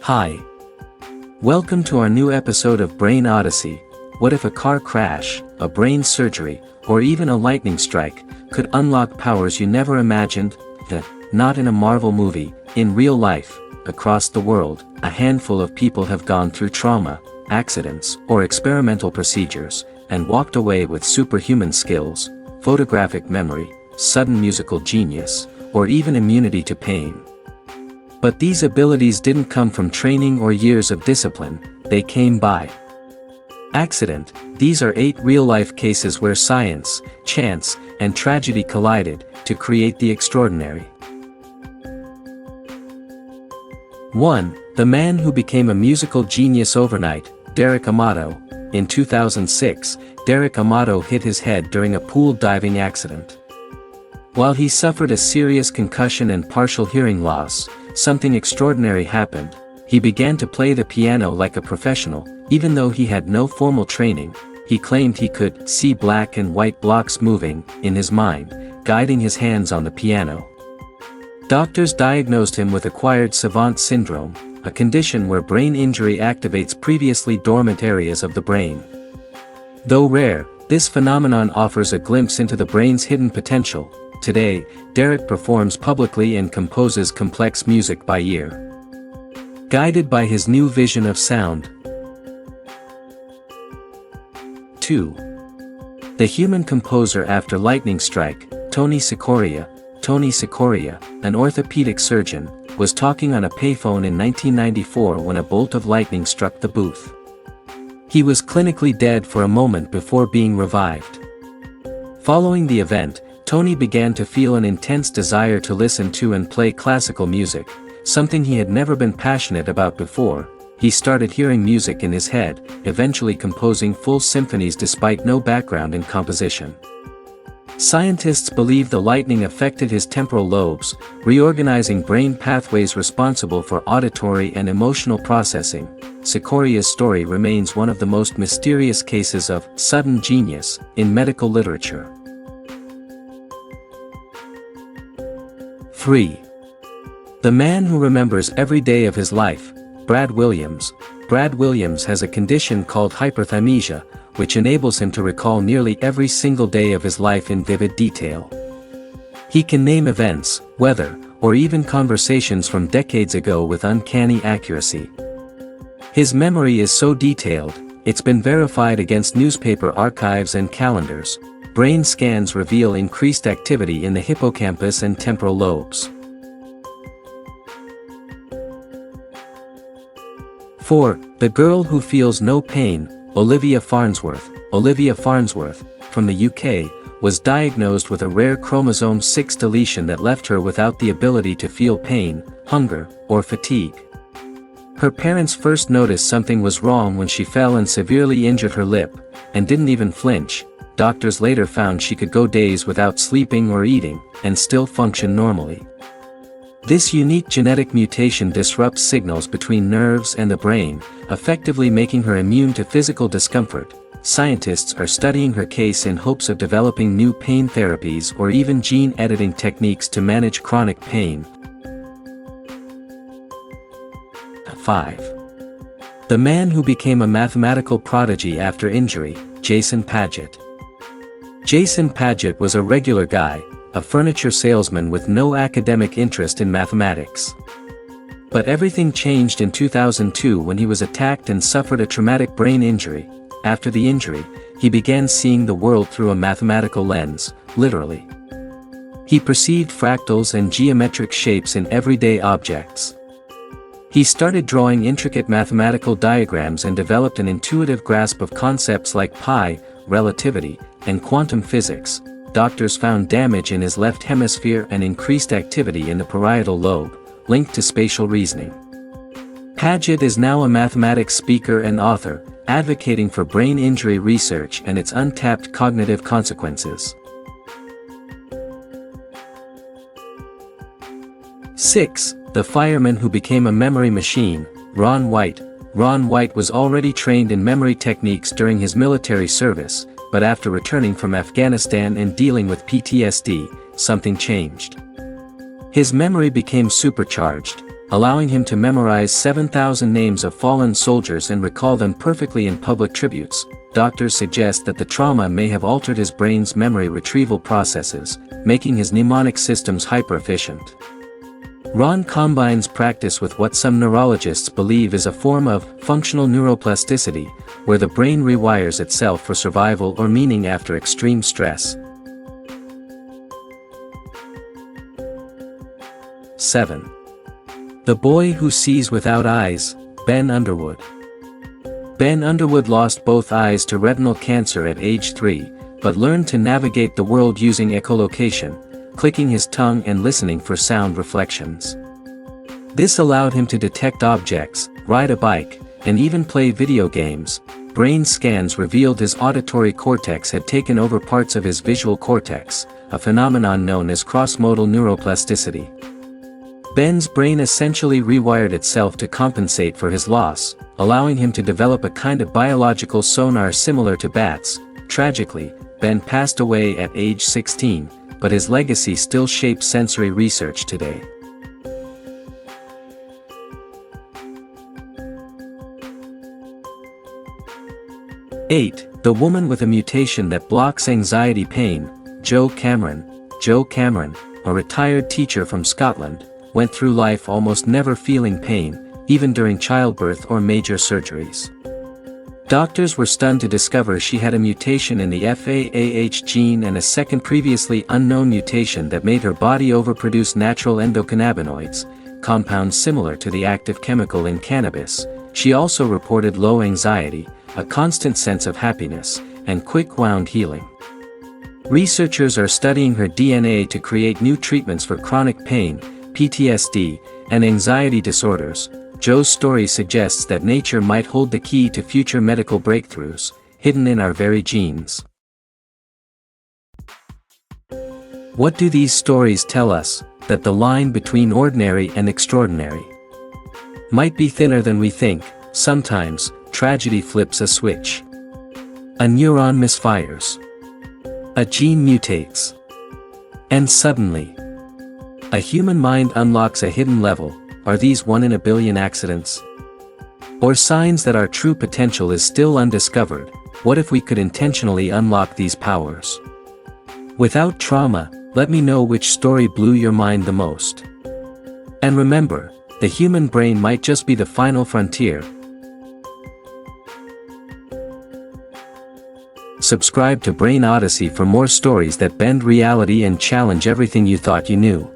Hi. Welcome to our new episode of Brain Odyssey. What if a car crash, a brain surgery, or even a lightning strike could unlock powers you never imagined? Not in a Marvel movie, in real life, across the world, a handful of people have gone through trauma, accidents, or experimental procedures, and walked away with superhuman skills, photographic memory, sudden musical genius, or even immunity to pain. But these abilities didn't come from training or years of discipline, they came by accident. These are 8 real-life cases where science, chance, and tragedy collided to create the extraordinary. 1. The man who became a musical genius overnight, Derek Amato. In 2006, Derek Amato hit his head during a pool diving accident. While he suffered a serious concussion and partial hearing loss, something extraordinary happened. He began to play the piano like a professional, even though he had no formal training. He claimed he could see black and white blocks moving in his mind, guiding his hands on the piano. Doctors diagnosed him with acquired savant syndrome, a condition where brain injury activates previously dormant areas of the brain. Though rare, this phenomenon offers a glimpse into the brain's hidden potential. Today, Derek performs publicly and composes complex music by ear, guided by his new vision of sound. 2. The human composer after lightning strike, Tony Cicoria. Tony Cicoria, an orthopedic surgeon, was talking on a payphone in 1994 when a bolt of lightning struck the booth. He was clinically dead for a moment before being revived. Following the event, Tony began to feel an intense desire to listen to and play classical music, something he had never been passionate about before. He started hearing music in his head, eventually composing full symphonies despite no background in composition. Scientists believe the lightning affected his temporal lobes, reorganizing brain pathways responsible for auditory and emotional processing. Cicoria's story remains one of the most mysterious cases of sudden genius in medical literature. 3. The man who remembers every day of his life, Brad Williams. Brad Williams has a condition called hyperthymesia, which enables him to recall nearly every single day of his life in vivid detail. He can name events, weather, or even conversations from decades ago with uncanny accuracy. His memory is so detailed, it's been verified against newspaper archives and calendars. Brain scans reveal increased activity in the hippocampus and temporal lobes. 4. The girl who feels no pain, Olivia Farnsworth. Olivia Farnsworth, from the UK, was diagnosed with a rare chromosome 6 deletion that left her without the ability to feel pain, hunger, or fatigue. Her parents first noticed something was wrong when she fell and severely injured her lip, and didn't even flinch. Doctors later found she could go days without sleeping or eating, and still function normally. This unique genetic mutation disrupts signals between nerves and the brain, effectively making her immune to physical discomfort. Scientists are studying her case in hopes of developing new pain therapies or even gene editing techniques to manage chronic pain. 5. The man who became a mathematical prodigy after injury, Jason Padgett. Jason Padgett was a regular guy, a furniture salesman with no academic interest in mathematics. But everything changed in 2002 when he was attacked and suffered a traumatic brain injury. After the injury, he began seeing the world through a mathematical lens, literally. He perceived fractals and geometric shapes in everyday objects. He started drawing intricate mathematical diagrams and developed an intuitive grasp of concepts like pi, relativity, and quantum physics. Doctors found damage in his left hemisphere and increased activity in the parietal lobe, linked to spatial reasoning. Padgett is now a mathematics speaker and author, advocating for brain injury research and its untapped cognitive consequences. 6. The fireman who became a memory machine, Ron White. Ron White was already trained in memory techniques during his military service, but after returning from Afghanistan and dealing with PTSD, something changed. His memory became supercharged, allowing him to memorize 7,000 names of fallen soldiers and recall them perfectly in public tributes. Doctors suggest that the trauma may have altered his brain's memory retrieval processes, making his mnemonic systems hyper-efficient. Ron combines practice with what some neurologists believe is a form of functional neuroplasticity, where the brain rewires itself for survival or meaning after extreme stress. 7. The Boy Who Sees Without Eyes, Ben Underwood. Ben Underwood lost both eyes to retinal cancer at age 3, but learned to navigate the world using echolocation, clicking his tongue and listening for sound reflections. This allowed him to detect objects, ride a bike, and even play video games. Brain scans revealed his auditory cortex had taken over parts of his visual cortex, a phenomenon known as cross-modal neuroplasticity. Ben's brain essentially rewired itself to compensate for his loss, allowing him to develop a kind of biological sonar similar to bats. Tragically, Ben passed away at age 16, but his legacy still shapes sensory research today. '8. The Woman with a Mutation That Blocks Anxiety Pain. Joe Cameron. Joe Cameron, a retired teacher from Scotland, went through life almost never feeling pain, even during childbirth or major surgeries. Doctors were stunned to discover she had a mutation in the FAAH gene and a second previously unknown mutation that made her body overproduce natural endocannabinoids, compounds similar to the active chemical in cannabis. She also reported low anxiety, a constant sense of happiness, and quick wound healing. Researchers are studying her DNA to create new treatments for chronic pain, PTSD, and anxiety disorders. Joe's story suggests that nature might hold the key to future medical breakthroughs, hidden in our very genes. What do these stories tell us? That the line between ordinary and extraordinary might be thinner than we think. Sometimes, tragedy flips a switch. A neuron misfires. A gene mutates. And suddenly, a human mind unlocks a hidden level. Are these 1 in a billion accidents? Or signs that our true potential is still undiscovered? What if we could intentionally unlock these powers? Without trauma, let me know which story blew your mind the most. And remember, the human brain might just be the final frontier. Subscribe to Brain Odyssey for more stories that bend reality and challenge everything you thought you knew.